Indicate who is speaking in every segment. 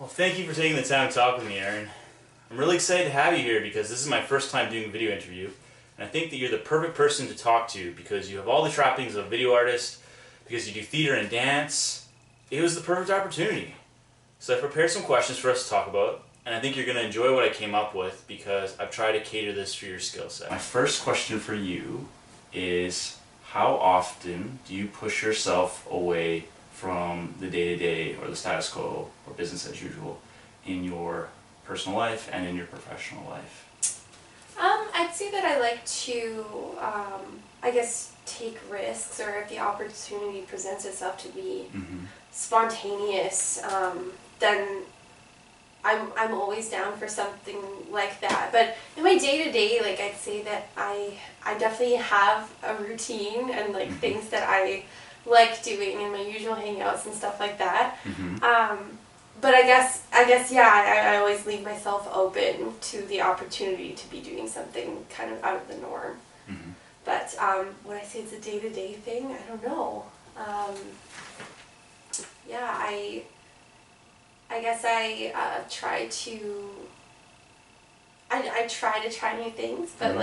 Speaker 1: Well, thank you for taking the time to talk with me, Erin. I'm really excited to have you here because this is my first time doing a video interview, and I think that you're the perfect person to talk to because you have all the trappings of a video artist, because you do theater and dance. It was the perfect opportunity. So I prepared some questions for us to talk about, and I think you're going to enjoy what I came up with because I've tried to cater this for your skill set. My first question for you is, how often do you push yourself away from the day-to-day or the status quo or business as usual in your personal life and in your professional life?
Speaker 2: I'd say that I like to, take risks, or if the opportunity presents itself to be spontaneous, then I'm always down for something like that. But in my day-to-day, I'd say that I definitely have a routine and things that I like doing in my usual hangouts and stuff like that. But I guess I always leave myself open to the opportunity to be doing something kind of out of the norm. But would I say it's a day-to-day thing? I don't know. I guess I try to try new things, but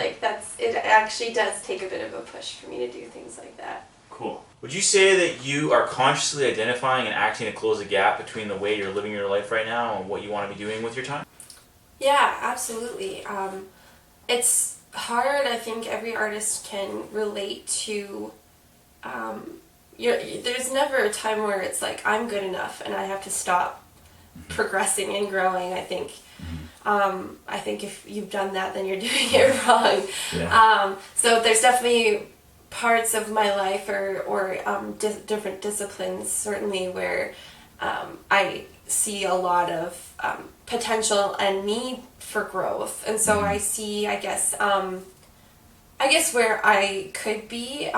Speaker 2: it actually does take a bit of a push for me to do things like that.
Speaker 1: Cool. Would you say that you are consciously identifying and acting to close the gap between the way you're living your life right now and what you want to be doing with your time?
Speaker 2: Yeah, absolutely. It's hard. I think every artist can relate to. There's never a time where it's like I'm good enough and I have to stop progressing and growing. I think if you've done that, then you're doing it wrong.
Speaker 1: Yeah.
Speaker 2: So there's definitely parts of my life or different disciplines certainly where I see a lot of potential and need for growth, and so I see I guess where I could be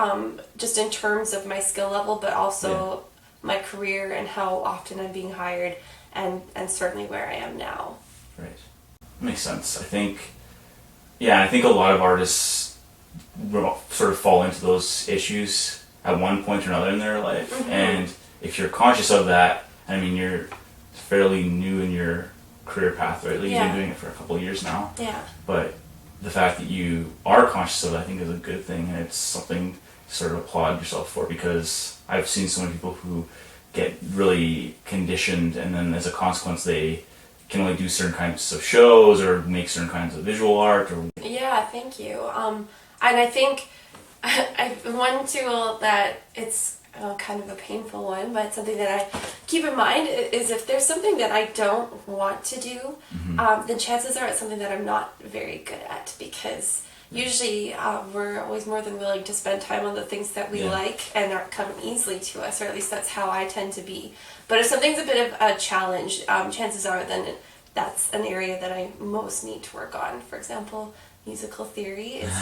Speaker 2: just in terms of my skill level, but also my career and how often I'm being hired, and certainly where I am now.
Speaker 1: Right. Makes sense. I think a lot of artists sort of fall into those issues at one point or another in their life. And if you're conscious of that, I mean, you're fairly new in your career path, right? You've been doing it for a couple of years now.
Speaker 2: Yeah.
Speaker 1: But the fact that you are conscious of it, I think, is a good thing, and it's something to sort of applaud yourself for, because I've seen so many people who get really conditioned, and then as a consequence they can only do certain kinds of shows or make certain kinds of visual art.
Speaker 2: Yeah, thank you. And I think one tool that it's kind of a painful one, but something that I keep in mind is if there's something that I don't want to do, then chances are it's something that I'm not very good at, because usually we're always more than willing to spend time on the things that we like and are come easily to us, or at least that's how I tend to be. But if something's a bit of a challenge, chances are then that's an area that I most need to work on. For example, music theory is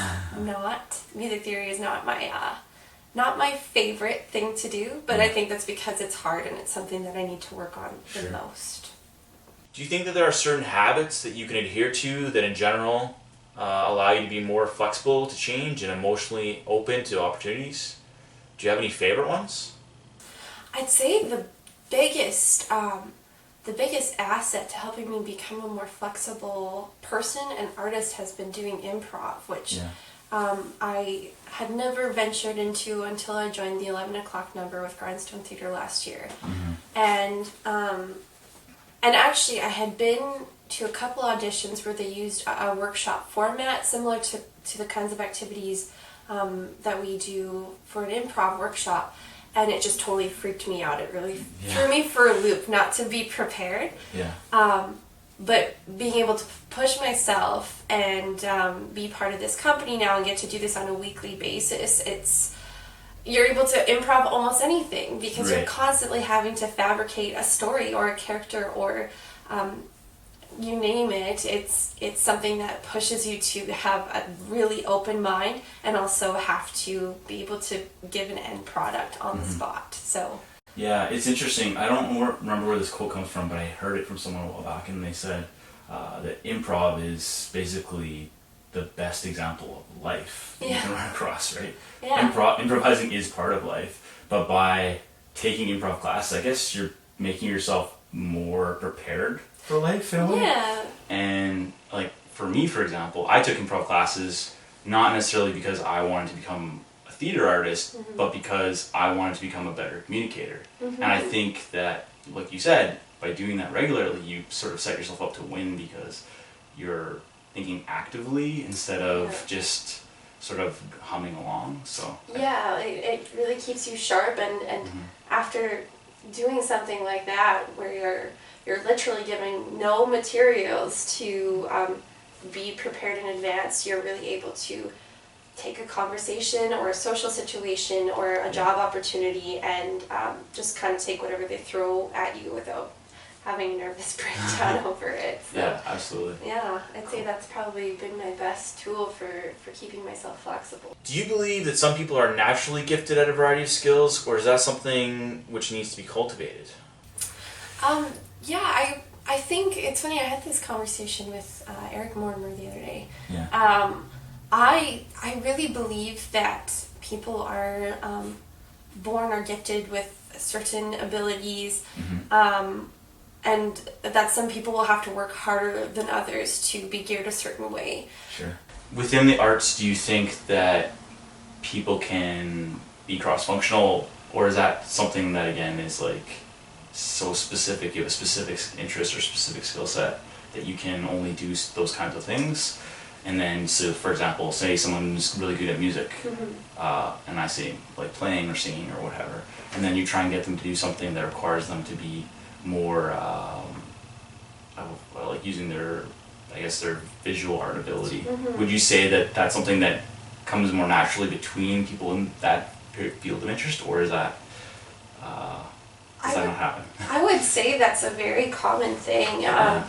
Speaker 2: not my favorite thing to do, but I think that's because it's hard and it's something that I need to work on the most.
Speaker 1: Do you think that there are certain habits that you can adhere to that in general allow you to be more flexible to change and emotionally open to opportunities? Do you have any favorite ones?
Speaker 2: I'd say the biggest asset to helping me become a more flexible person and artist has been doing improv, which I had never ventured into until I joined the 11 o'clock number with Grindstone Theatre last year. And actually I had been to a couple auditions where they used a workshop format similar to the kinds of activities that we do for an improv workshop. And it just totally freaked me out. It really threw me for a loop not to be prepared. But being able to push myself and be part of this company now and get to do this on a weekly basis, you're able to improv almost anything, because you're constantly having to fabricate a story or a character or you name it. It's something that pushes you to have a really open mind and also have to be able to give an end product on the spot. So
Speaker 1: yeah, it's interesting. I don't remember where this quote comes from, but I heard it from someone a while back, and they said that improv is basically the best example of life that you can run across, right? Improvising is part of life, but by taking improv classes, I guess you're making yourself more prepared for life in a way.
Speaker 2: Yeah.
Speaker 1: And like for me, for example, I took improv classes not necessarily because I wanted to become a theater artist, but because I wanted to become a better communicator. And I think that, like you said, by doing that regularly, you sort of set yourself up to win because you're thinking actively instead of just sort of humming along. So
Speaker 2: yeah, it really keeps you sharp, and after doing something like that where you're literally given no materials to be prepared in advance, you're really able to take a conversation or a social situation or a job opportunity and just kind of take whatever they throw at you without having a nervous breakdown over it. So,
Speaker 1: yeah, absolutely.
Speaker 2: yeah, I'd say that's probably been my best tool for keeping myself flexible.
Speaker 1: Do you believe that some people are naturally gifted at a variety of skills, or is that something which needs to be cultivated?
Speaker 2: Yeah, I think it's funny. I had this conversation with Eric Mortimer the other day.
Speaker 1: Yeah.
Speaker 2: I really believe that people are born or gifted with certain abilities, and that some people will have to work harder than others to be geared a certain way.
Speaker 1: Sure. Within the arts, do you think that people can be cross-functional, or is that something that, again, is like so specific, you have a specific interest or specific skill set that you can only do those kinds of things? And then, so for example, say someone's really good at music, and I say like playing or singing or whatever, and then you try and get them to do something that requires them to be more like using their, I guess, their visual art ability. Would you say that that's something that comes more naturally between people in that field of interest, or is that does that not happen?
Speaker 2: I would say that's a very common thing.
Speaker 1: Yeah.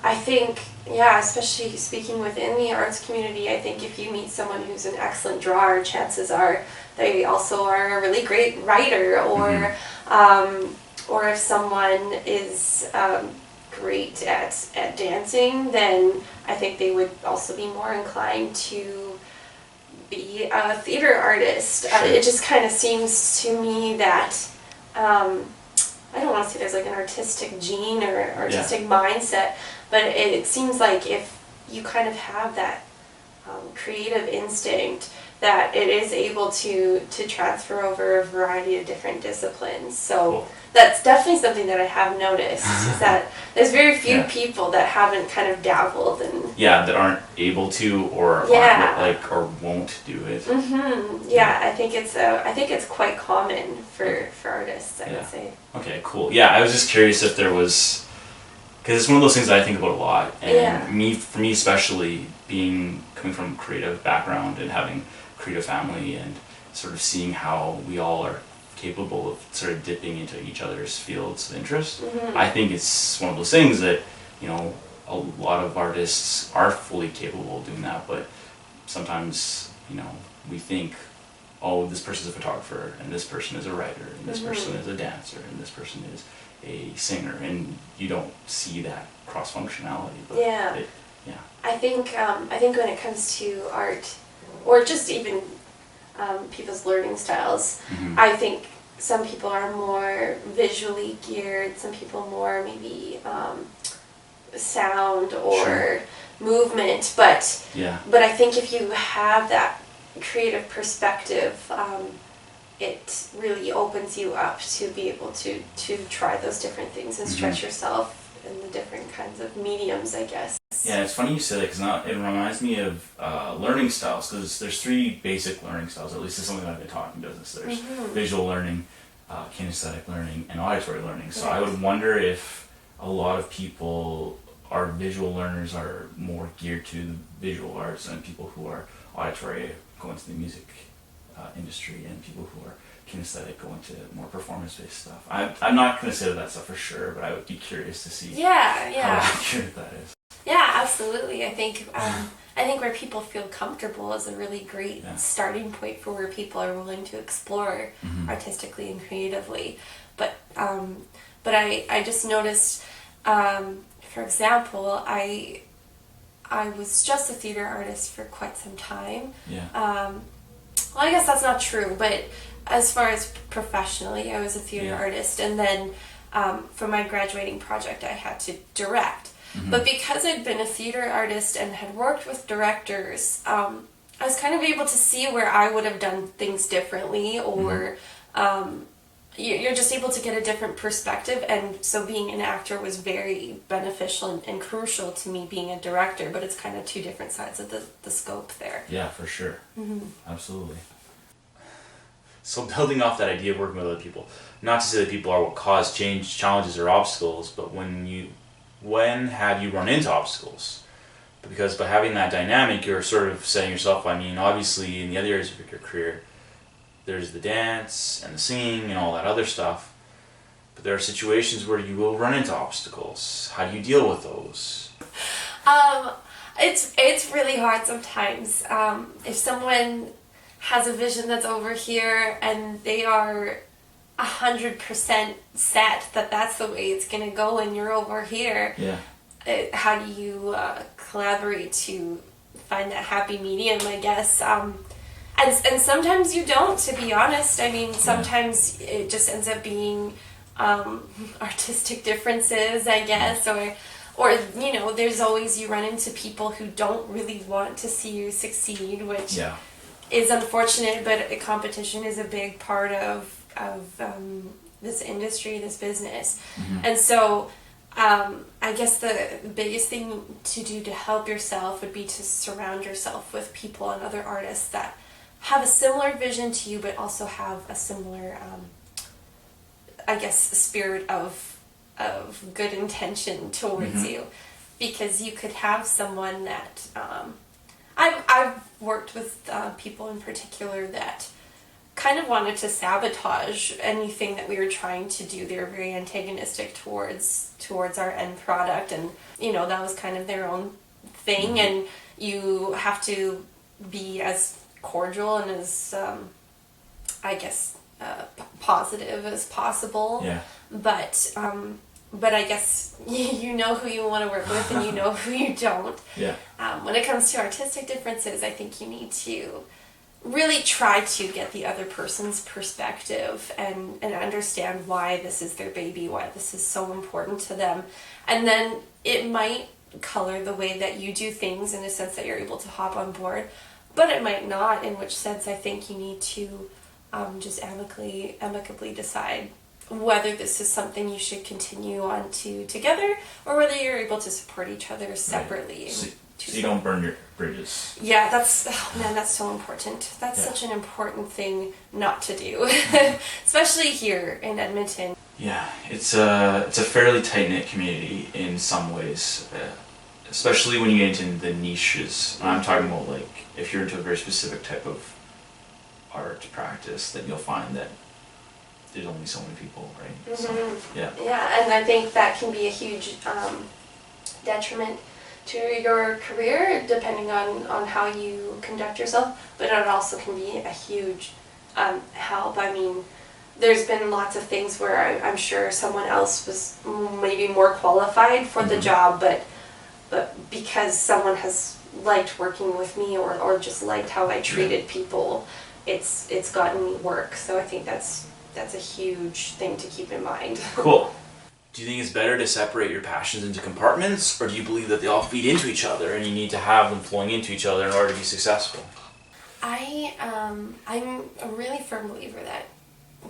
Speaker 2: I think, yeah, especially speaking within the arts community, I think if you meet someone who's an excellent drawer, chances are they also are a really great writer, or if someone is great at dancing, then I think they would also be more inclined to be a theater artist.
Speaker 1: Sure.
Speaker 2: It just kind of seems to me that I don't want to say there's like an artistic gene or artistic mindset, but it seems like if you kind of have that creative instinct, that it is able to transfer over a variety of different disciplines. So
Speaker 1: Cool.
Speaker 2: That's definitely something that I have noticed, is that there's very few people that haven't kind of dabbled in.
Speaker 1: Yeah, that aren't able to, or
Speaker 2: Yeah.
Speaker 1: aren't, like, or won't do it.
Speaker 2: Yeah, I think it's quite common for artists, I would say.
Speaker 1: Okay, cool. Yeah, I was just curious if there was, because it's one of those things that I think about a lot, and for me especially, coming from a creative background and having a creative family and sort of seeing how we all are capable of sort of dipping into each other's fields of interest. I think it's one of those things that, you know, a lot of artists are fully capable of doing that, but sometimes, you know, we think, oh, this person's a photographer, and this person is a writer, and this person is a dancer, and this person is a singer, and you don't see that cross-functionality. But
Speaker 2: I think when it comes to art, or just even people's learning styles, I think some people are more visually geared, some people more maybe sound or movement, but I think if you have that creative perspective, it really opens you up to be able to try those different things and stretch yourself in the different kinds of mediums, I guess.
Speaker 1: Yeah, it's funny you say that, because it reminds me of learning styles, because there's 3 basic learning styles, at least it's something that I've been talking business. There's visual learning, kinesthetic learning, and auditory learning. So I would wonder if a lot of people, our visual learners, are more geared to the visual arts, and people who are auditory go into the music industry, and people who are kinesthetic go into more performance-based stuff. I'm not going to say that stuff for sure, but I would be curious to see how accurate that is.
Speaker 2: Yeah, absolutely. I think where people feel comfortable is a really great starting point for where people are willing to explore artistically and creatively. But I just noticed, for example, I was just a theater artist for quite some time. Well, I guess that's not true, but as far as professionally, I was a theater artist, and then for my graduating project, I had to direct. But because I'd been a theater artist and had worked with directors, I was kind of able to see where I would have done things differently, or you're just able to get a different perspective. And so being an actor was very beneficial and crucial to me being a director, but it's kind of two different sides of the scope there.
Speaker 1: Yeah, for sure. Absolutely. So building off that idea of working with other people, not to say that people are what cause change, challenges, or obstacles, but when have you run into obstacles? Because by having that dynamic, you're sort of setting yourself, I mean, obviously in the other areas of your career, there's the dance and the singing and all that other stuff, but there are situations where you will run into obstacles. How do you deal with those?
Speaker 2: It's really hard sometimes. If someone has a vision that's over here and they are 100% set that that's the way it's going to go and you're over here, how do you collaborate to find that happy medium, I guess? And sometimes you don't, to be honest. I mean, sometimes it just ends up being artistic differences, I guess, or you know, there's always, you run into people who don't really want to see you succeed, which is unfortunate, but competition is a big part of this industry, this business. And so I guess the biggest thing to do to help yourself would be to surround yourself with people and other artists that have a similar vision to you, but also have a similar, I guess, spirit of good intention towards you. Because you could have someone that, I've worked with people in particular that kind of wanted to sabotage anything that we were trying to do. They were very antagonistic towards our end product, and you know, that was kind of their own thing. And you have to be as cordial and as I guess positive as possible. But I guess you know who you want to work with and you know who you don't. When it comes to artistic differences, I think you need to really try to get the other person's perspective and understand why this is their baby, why this is so important to them. And then it might color the way that you do things in a sense that you're able to hop on board, but it might not, in which sense I think you need to just amicably decide whether this is something you should continue on to together, or whether you're able to support each other separately.
Speaker 1: So you don't burn your bridges.
Speaker 2: Yeah, that's so important. That's such an important thing not to do, especially here in Edmonton.
Speaker 1: Yeah, it's a fairly tight-knit community in some ways, especially when you get into the niches. And I'm talking about, like, if you're into a very specific type of art practice, then you'll find that there's only so many people, right? So,
Speaker 2: yeah, and I think that can be a huge detriment to your career, depending on how you conduct yourself, but it also can be a huge help. I mean, there's been lots of things where I'm sure someone else was maybe more qualified for the job, but because someone has liked working with me or just liked how I treated people, it's gotten me work. So I think that's a huge thing to keep in mind.
Speaker 1: Cool. Do you think it's better to separate your passions into compartments, or do you believe that they all feed into each other and you need to have them flowing into each other in order to be successful?
Speaker 2: I'm a really firm believer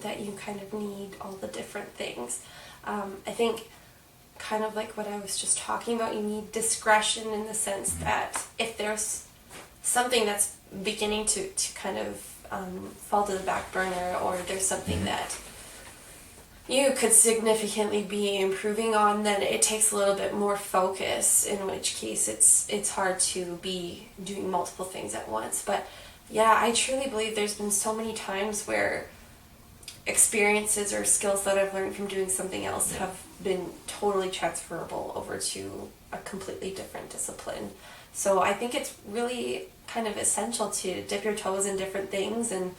Speaker 2: that you kind of need all the different things. I think kind of like what I was just talking about, you need discretion in the sense that if there's something that's beginning to kind of fall to the back burner, or there's something that you could significantly be improving on, then it takes a little bit more focus, in which case it's hard to be doing multiple things at once. But yeah, I truly believe there's been so many times where experiences or skills that I've learned from doing something else have been totally transferable over to a completely different discipline. So I think it's really kind of essential to dip your toes in different things and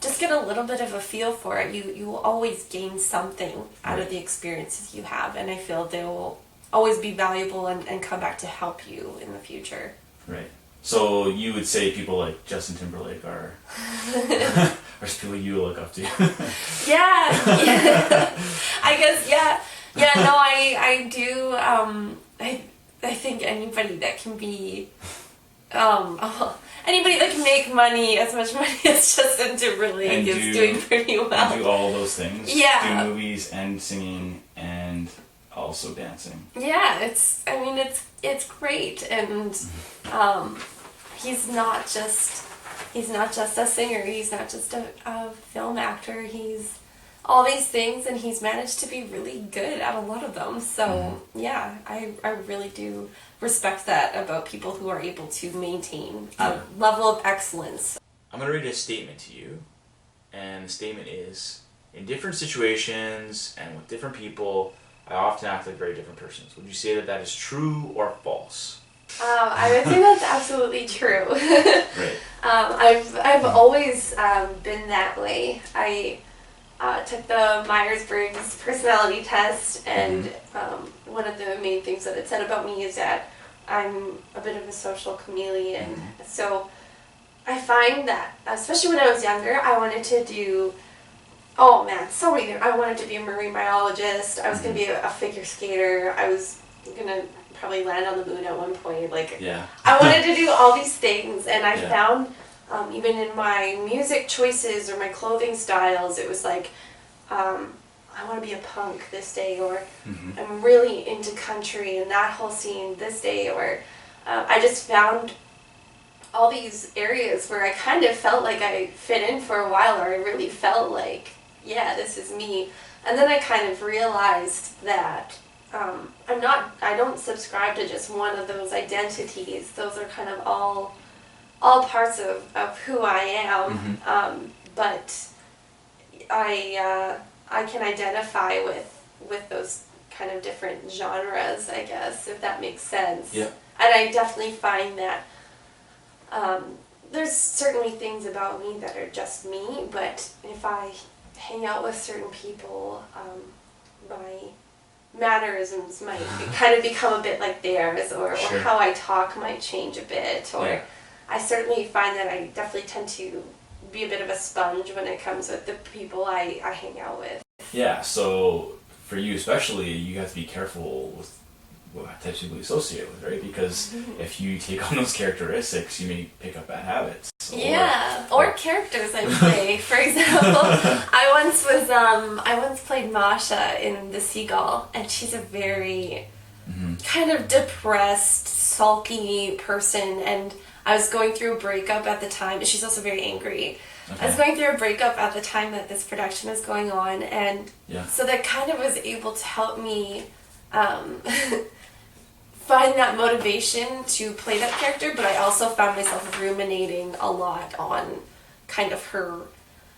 Speaker 2: just get a little bit of a feel for it. You will always gain something out of the experiences you have, and I feel they will always be valuable and come back to help you in the future.
Speaker 1: Right. So you would say people like Justin Timberlake are people you look up to.
Speaker 2: Yeah. I guess, yeah. Yeah, no, I do, I think anybody that can be, anybody that can make money, as much money as Justin Timberlake is doing pretty well.
Speaker 1: And do all those things.
Speaker 2: Yeah.
Speaker 1: Do movies and singing and also dancing.
Speaker 2: Yeah, it's great, and he's not just a singer, he's not just a film actor, he's all these things, and he's managed to be really good at a lot of them. So yeah, I really do respect that about people who are able to maintain a level of excellence.
Speaker 1: I'm going to read a statement to you, and the statement is, in different situations and with different people, I often act like very different persons. Would you say that that is true or false?
Speaker 2: I would say that's absolutely true.
Speaker 1: Right.
Speaker 2: I've always been that way. I took the Myers-Briggs personality test, and one of the main things that it said about me is that I'm a bit of a social chameleon. So I find that, especially when I was younger, I wanted to do, oh man, so many things. I wanted to be a marine biologist. I was going to be a figure skater. I was going to probably land on the moon at one point. I wanted to do all these things, and I found, even in my music choices or my clothing styles, it was like, I want to be a punk this day, or I'm really into country and that whole scene this day, or I just found all these areas where I kind of felt like I fit in for a while, or I really felt like, yeah, this is me. And then I kind of realized that I don't subscribe to just one of those identities. Those are kind of all parts of who I am. But I can identify with those kind of different genres, I guess, if that makes sense.
Speaker 1: Yeah.
Speaker 2: And I definitely find that there's certainly things about me that are just me, but if I hang out with certain people, my mannerisms might kind of become a bit like theirs, or how I talk might change a bit, or I certainly find that I definitely tend to be a bit of a sponge when it comes with the people I hang out with.
Speaker 1: Yeah, so for you especially, you have to be careful with what types of people you associate with, right? Because if you take on those characteristics, you may pick up bad habits.
Speaker 2: Or characters I play. For example, I once played Masha in The Seagull, and she's a very kind of depressed, sulky person, and I was going through a breakup at the time. She's also very angry. Okay. I was going through a breakup at the time that this production was going on, and so that kind of was able to help me find that motivation to play that character, but I also found myself ruminating a lot on kind of her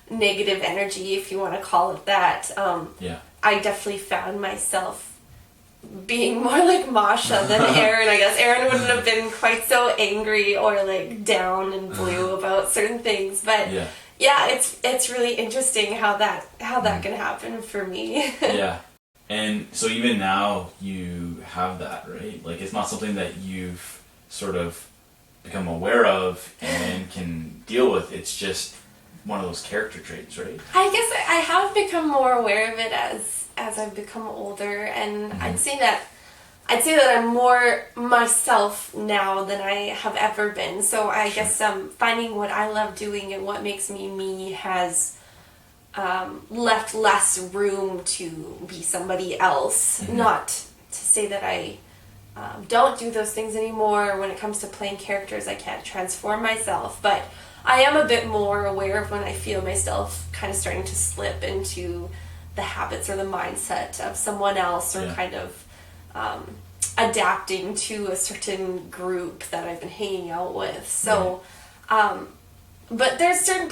Speaker 2: negative energy, if you want to call it that. I definitely found myself being more like Masha than Erin, I guess. Erin wouldn't have been quite so angry or like down and blue about certain things, but it's really interesting how that can happen for me.
Speaker 1: And so even now you have that, right? Like, it's not something that you've sort of become aware of and can deal with. It's just one of those character traits, right?
Speaker 2: I guess I have become more aware of it as I've become older, and I'd say that I'm more myself now than I have ever been. So I guess finding what I love doing and what makes me me has left less room to be somebody else. Not to say that I don't do those things anymore. When it comes to playing characters, I can't transform myself, but I am a bit more aware of when I feel myself kind of starting to slip into the habits or the mindset of someone else, or kind of adapting to a certain group that I've been hanging out with. So, but there's certain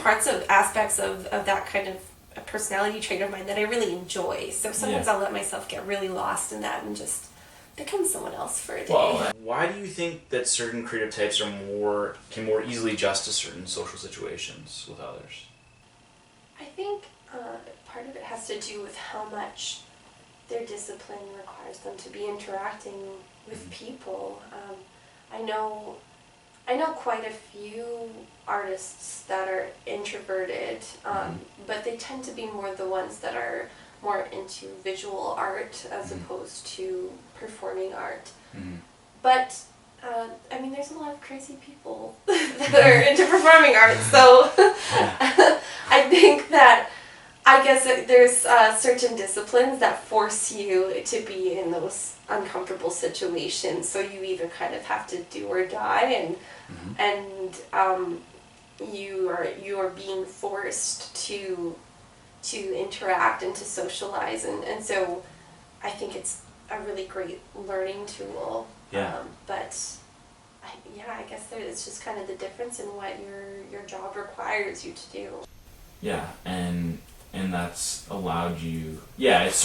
Speaker 2: aspects of that kind of a personality trait of mine that I really enjoy. So sometimes I'll let myself get really lost in that and just become someone else for a day.
Speaker 1: Well, why do you think that certain creative types can more easily adjust to certain social situations with others?
Speaker 2: I think part of it has to do with how much their discipline requires them to be interacting with people. I know I know quite a few artists that are introverted, but they tend to be more the ones that are more into visual art as opposed to performing art. But I mean, there's a lot of crazy people that are into performing art, so I think that I guess there's certain disciplines that force you to be in those uncomfortable situations, so you either kind of have to do or die, and you are being forced to interact and to socialize, and so I think it's a really great learning tool. But I guess it's just kind of the difference in what your job requires you to do.
Speaker 3: Yeah, and that's allowed you. Yeah, it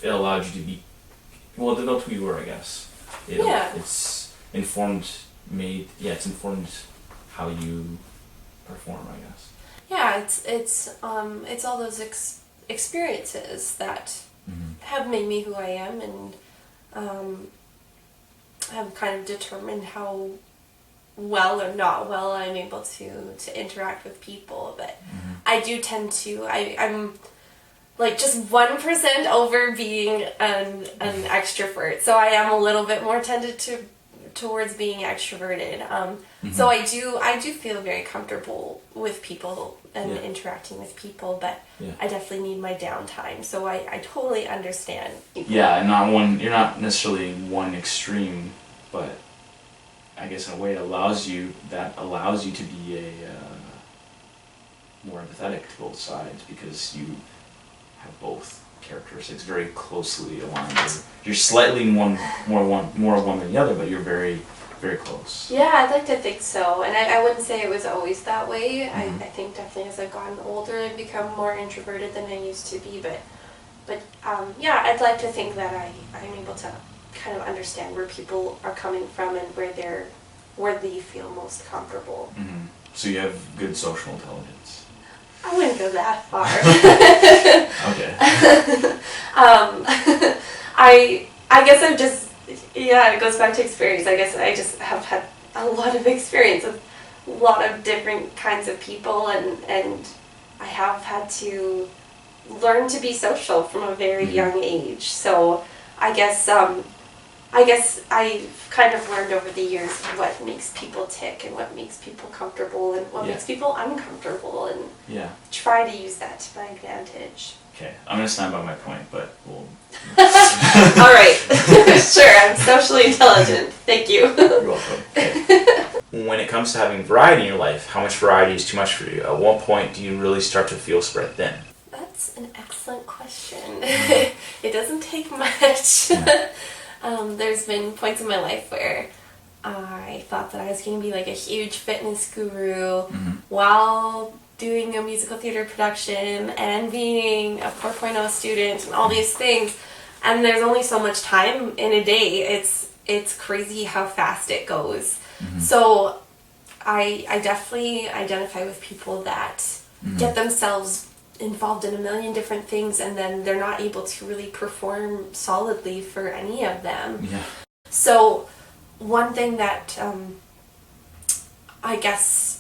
Speaker 3: allowed you to be. Well, it developed who you were, I guess. It's informed. It's informed how you perform, I guess.
Speaker 2: Yeah, it's all those experiences that have made me who I am, and have kind of determined how well or not well I'm able to interact with people. But I do tend to, I'm like just 1% over being an extrovert, so I am a little bit more tended towards being extroverted. So I do feel very comfortable with people and interacting with people, but I definitely need my downtime. So I totally understand.
Speaker 3: Yeah, you're not necessarily one extreme, but I guess in a way it allows you to be more empathetic to both sides, because you have both characteristics very closely aligned. You're slightly more one than the other, but you're very, very close.
Speaker 2: Yeah, I'd like to think so, and I wouldn't say it was always that way. I think definitely as I've gotten older, I've become more introverted than I used to be. But I'd like to think that I'm able to kind of understand where people are coming from and where they feel most comfortable.
Speaker 3: So you have good social intelligence.
Speaker 2: I wouldn't go that far.
Speaker 3: Okay.
Speaker 2: I guess I'm just, it goes back to experience. I guess I just have had a lot of experience with a lot of different kinds of people, and I have had to learn to be social from a very young age. So I guess I've kind of learned over the years what makes people tick and what makes people comfortable and what makes people uncomfortable, and try to use that to my advantage.
Speaker 3: Okay, I'm going to stand by my point, but we'll...
Speaker 2: All right. Sure, I'm socially intelligent. Thank you.
Speaker 3: You're welcome. Okay.
Speaker 1: When it comes to having variety in your life, how much variety is too much for you? At what point do you really start to feel spread thin?
Speaker 2: That's an excellent question. It doesn't take much. There's been points in my life where I thought that I was going to be like a huge fitness guru while doing a musical theater production and being a 4.0 student and all these things. And there's only so much time in a day. It's crazy how fast it goes. So I definitely identify with people that get themselves involved in a million different things, and then they're not able to really perform solidly for any of them. So one thing that I guess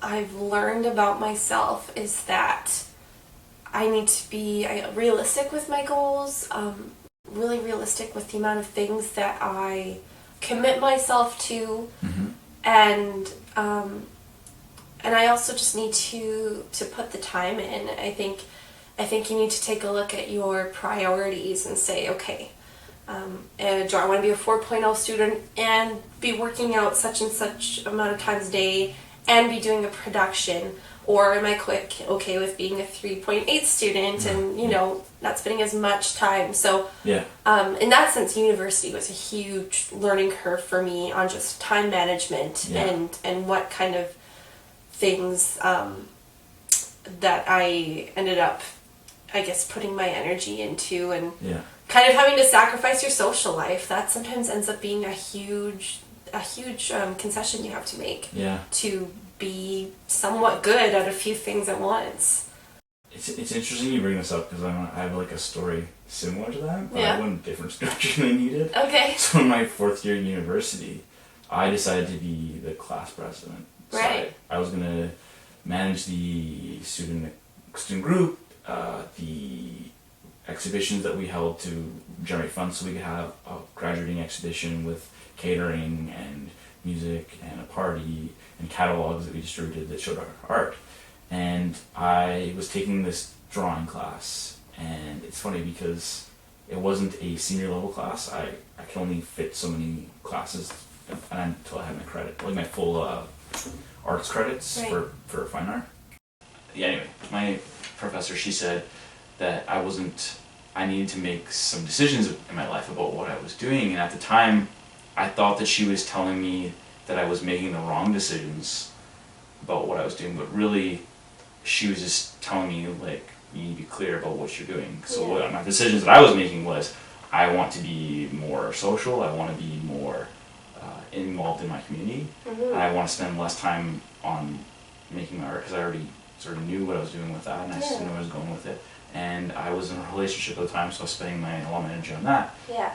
Speaker 2: I've learned about myself is that I need to be realistic with my goals, really realistic with the amount of things that I commit myself to, and I also just need to put the time in. I think you need to take a look at your priorities and say, okay, do I want to be a 4.0 student and be working out such and such amount of times a day and be doing a production, or am I okay with being a 3.8 student and not spending as much time? So in that sense, university was a huge learning curve for me on just time management and what kind of things that I ended up, I guess, putting my energy into, and kind of having to sacrifice your social life. That sometimes ends up being a huge concession you have to make to be somewhat good at a few things at once.
Speaker 3: It's interesting you bring this up, because I have like a story similar to that, but I went a different direction than you did.
Speaker 2: Okay.
Speaker 3: So in my 4th year at university, I decided to be the class president.
Speaker 2: Right.
Speaker 3: So I was going to manage the student group, the exhibitions that we held to generate funds so we could have a graduating exhibition with catering and music and a party and catalogs that we distributed that showed our art. And I was taking this drawing class, and it's funny because it wasn't a senior level class. I could only fit so many classes until I had my credit, like my full arts credits for fine art. Yeah, anyway, my professor, she said that I needed to make some decisions in my life about what I was doing, and at the time I thought that she was telling me that I was making the wrong decisions about what I was doing, but really she was just telling me, like, you need to be clear about what you're doing. So what my decisions that I was making was, I want to be more social, I want to be more involved in my community, and I want to spend less time on making my art because I already sort of knew what I was doing with that, and I just knew where I was going with it. And I was in a relationship at the time, so I was spending a lot of energy on that.
Speaker 2: Yeah.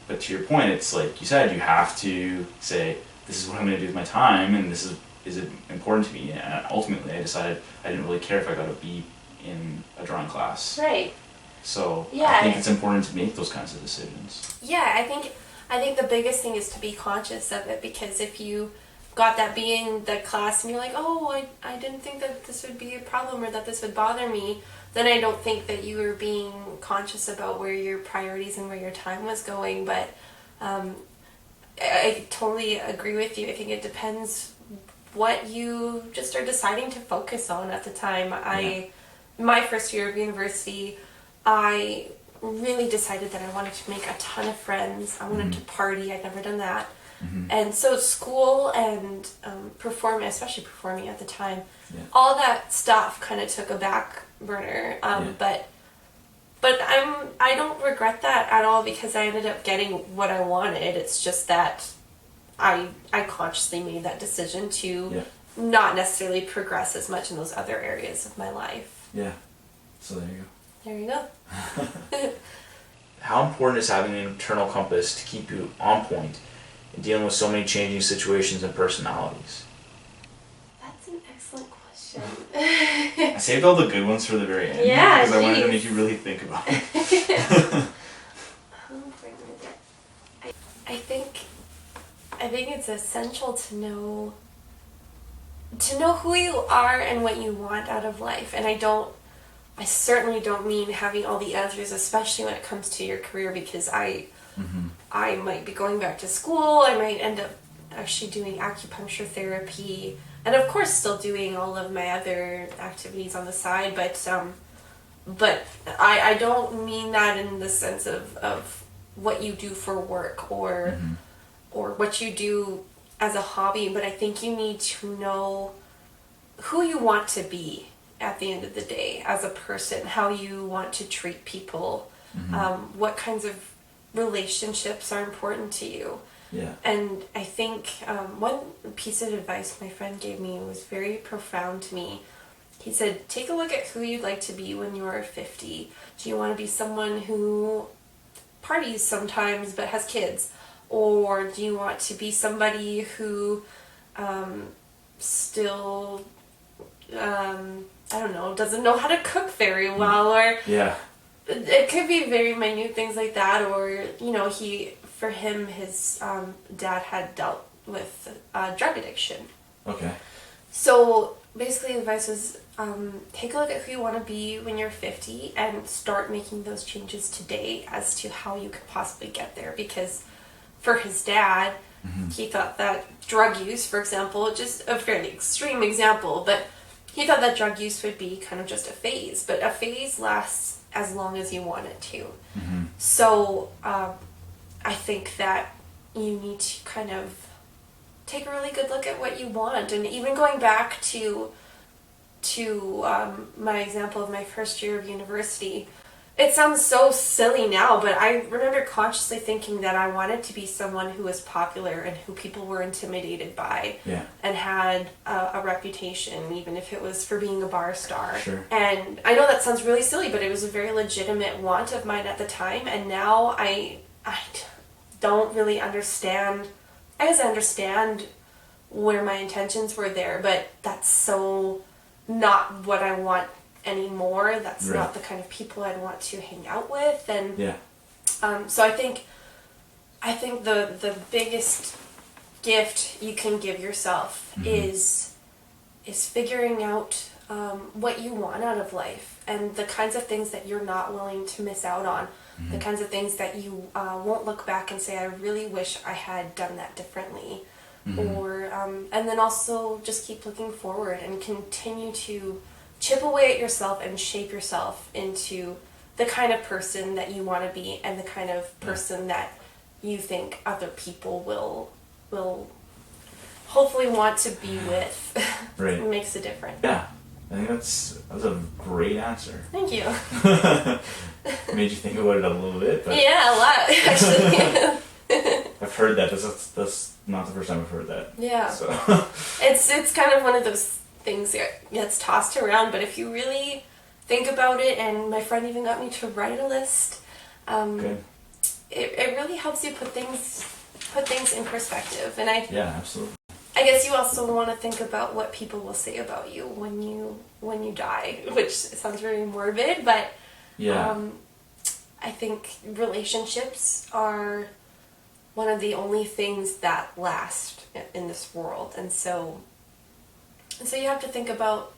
Speaker 3: But to your point, it's like you said, you have to say, this is what I'm going to do with my time, and is it important to me? And ultimately, I decided I didn't really care if I got a B in a drawing class.
Speaker 2: Right.
Speaker 3: So I think it's important to make those kinds of decisions.
Speaker 2: Yeah, I think the biggest thing is to be conscious of it, because if you got that B in the class and you're like, oh, I didn't think that this would be a problem or that this would bother me, then I don't think that you were being conscious about where your priorities and where your time was going. But I totally agree with you. I think it depends what you just are deciding to focus on at the time. My first year of university, I really decided that I wanted to make a ton of friends. I wanted to party. I'd never done that. And so school and performing, especially performing at the time, all that stuff kind of took a back burner. But I don't regret that at all, because I ended up getting what I wanted. It's just that I consciously made that decision to not necessarily progress as much in those other areas of my life.
Speaker 3: Yeah. So there you go.
Speaker 2: There you go.
Speaker 1: How important is having an internal compass to keep you on point in dealing with so many changing situations and personalities?
Speaker 2: That's an excellent question.
Speaker 3: I saved all the good ones for the very end.
Speaker 2: Yeah,
Speaker 3: because I wanted to make you really think about it.
Speaker 2: I think it's essential to know who you are and what you want out of life. And I certainly don't mean having all the answers, especially when it comes to your career, because I might be going back to school. I might end up actually doing acupuncture therapy, and of course still doing all of my other activities on the side. But I don't mean that in the sense of what you do for work or what you do as a hobby. But I think you need to know who you want to be at the end of the day as a person, how you want to treat people, what kinds of relationships are important to you.
Speaker 3: Yeah.
Speaker 2: And I think one piece of advice my friend gave me was very profound to me. He said, take a look at who you'd like to be when you're 50. Do you want to be someone who parties sometimes but has kids? Or do you want to be somebody who still, I don't know, doesn't know how to cook very well? Or it could be very minute things like that. Or, for him, his dad had dealt with drug addiction.
Speaker 3: Okay.
Speaker 2: So basically the advice was, take a look at who you want to be when you're 50 and start making those changes today as to how you could possibly get there. Because for his dad, he thought that drug use, for example, just a fairly extreme example, but he thought that drug use would be kind of just a phase. But a phase lasts as long as you want it to. So I think that you need to kind of take a really good look at what you want. And even going back to my example of my first year of university, it sounds so silly now, but I remember consciously thinking that I wanted to be someone who was popular and who people were intimidated by, and had a reputation, even if it was for being a bar star.
Speaker 3: Sure.
Speaker 2: And I know that sounds really silly, but it was a very legitimate want of mine at the time. And now I don't really understand. guess I understand where my intentions were there, but that's so not what I want anymore. That's
Speaker 3: Right.
Speaker 2: not the kind of people I'd want to hang out with, and
Speaker 3: Yeah.
Speaker 2: so I think the biggest gift you can give yourself is figuring out what you want out of life, and the kinds of things that you're not willing to miss out on, the kinds of things that you won't look back and say, I really wish I had done that differently. Or and then also just keep looking forward and continue to chip away at yourself and shape yourself into the kind of person that you want to be, and the kind of person that you think other people will hopefully want to be with.
Speaker 3: Right.
Speaker 2: It makes a difference.
Speaker 3: Yeah. I think that's a great answer.
Speaker 2: Thank you.
Speaker 3: Made you think about it a little bit, but
Speaker 2: Yeah, a lot actually.
Speaker 3: I've heard that. That's not the first time I've heard that.
Speaker 2: Yeah.
Speaker 3: So
Speaker 2: It's kind of one of those things that gets tossed around, but if you really think about it, and my friend even got me to write a list,
Speaker 3: good.
Speaker 2: it really helps you put things in perspective. And
Speaker 3: Yeah, absolutely.
Speaker 2: I guess you also want to think about what people will say about you when you die, which sounds very morbid, but
Speaker 3: Yeah.
Speaker 2: I think relationships are one of the only things that last in this world, and so you have to think about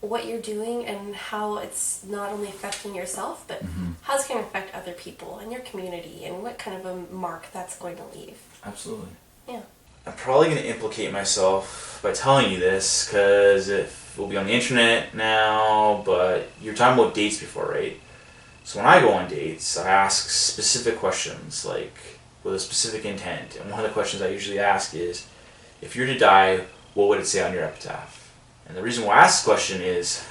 Speaker 2: what you're doing and how it's not only affecting yourself, but how it's going to affect other people and your community, and what kind of a mark that's going to leave.
Speaker 3: Absolutely.
Speaker 2: Yeah.
Speaker 1: I'm probably going to implicate myself by telling you this, because it will be on the internet now, but you're talking about dates before, right? So when I go on dates, I ask specific questions, like with a specific intent. And one of the questions I usually ask is, if you're to die, what would it say on your epitaph? And the reason why I ask this question is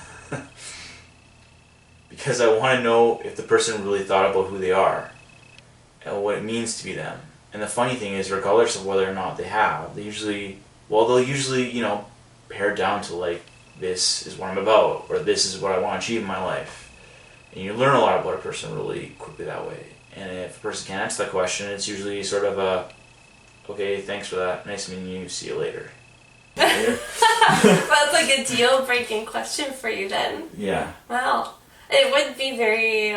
Speaker 1: because I want to know if the person really thought about who they are and what it means to be them. And the funny thing is, regardless of whether or not they have, they'll usually, pare down to like, this is what I'm about, or this is what I want to achieve in my life. And you learn a lot about a person really quickly that way. And if a person can't answer that question, it's usually sort of a, okay, thanks for that, nice meeting you, see you later.
Speaker 2: That's like a deal-breaking question for you then.
Speaker 3: Yeah.
Speaker 2: Wow. It would be very,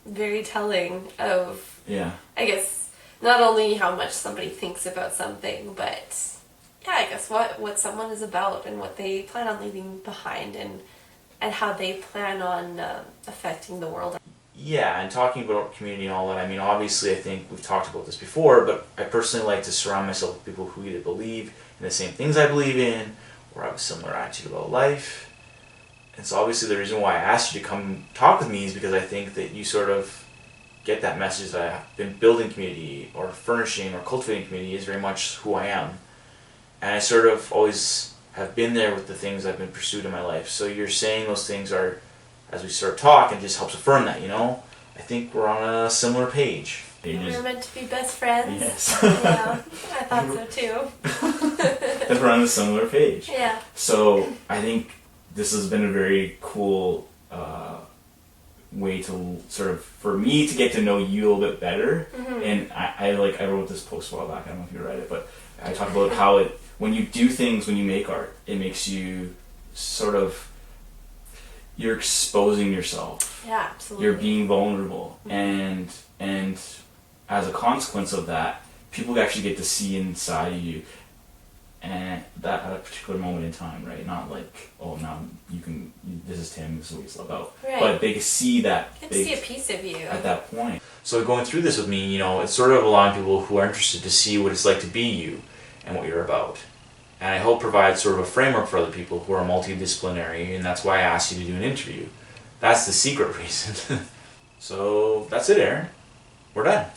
Speaker 2: very telling of,
Speaker 3: Yeah.
Speaker 2: I guess, not only how much somebody thinks about something, but yeah, I guess what someone is about and what they plan on leaving behind, and how they plan on affecting the world.
Speaker 1: Yeah, and talking about community and all that, I mean, obviously I think we've talked about this before, but I personally like to surround myself with people who either believe in the same things I believe in, or have a similar attitude about life. And so obviously the reason why I asked you to come talk with me is because I think that you sort of get that message that I've been building community, or furnishing, or cultivating community is very much who I am. And I sort of always have been there with the things I've been pursued in my life. So you're saying those things are, as we sort of talk, and just helps affirm that, I think we're on a similar page.
Speaker 2: We're meant to be best friends.
Speaker 3: Yes.
Speaker 2: Yeah, I thought so too.
Speaker 3: And we're on a similar page.
Speaker 2: Yeah.
Speaker 3: So I think this has been a very cool way to sort of, for me to get to know you a little bit better. And I wrote this post a while back, I don't know if you read it, but I talked about how when you do things, when you make art, it makes you sort of, you're exposing yourself.
Speaker 2: Yeah, absolutely.
Speaker 3: You're being vulnerable, and as a consequence of that, people actually get to see inside of you, and that at a particular moment in time, right? Not like, oh, now this is Tim, this is what he's about.
Speaker 2: Right.
Speaker 3: But they can see that.
Speaker 2: Get to see a piece of you
Speaker 3: at that point.
Speaker 1: So going through this with me, it's sort of allowing people who are interested to see what it's like to be you and what you're about. And I hope provide sort of a framework for other people who are multidisciplinary, and that's why I asked you to do an interview. That's the secret reason. So that's it, Erin. We're done.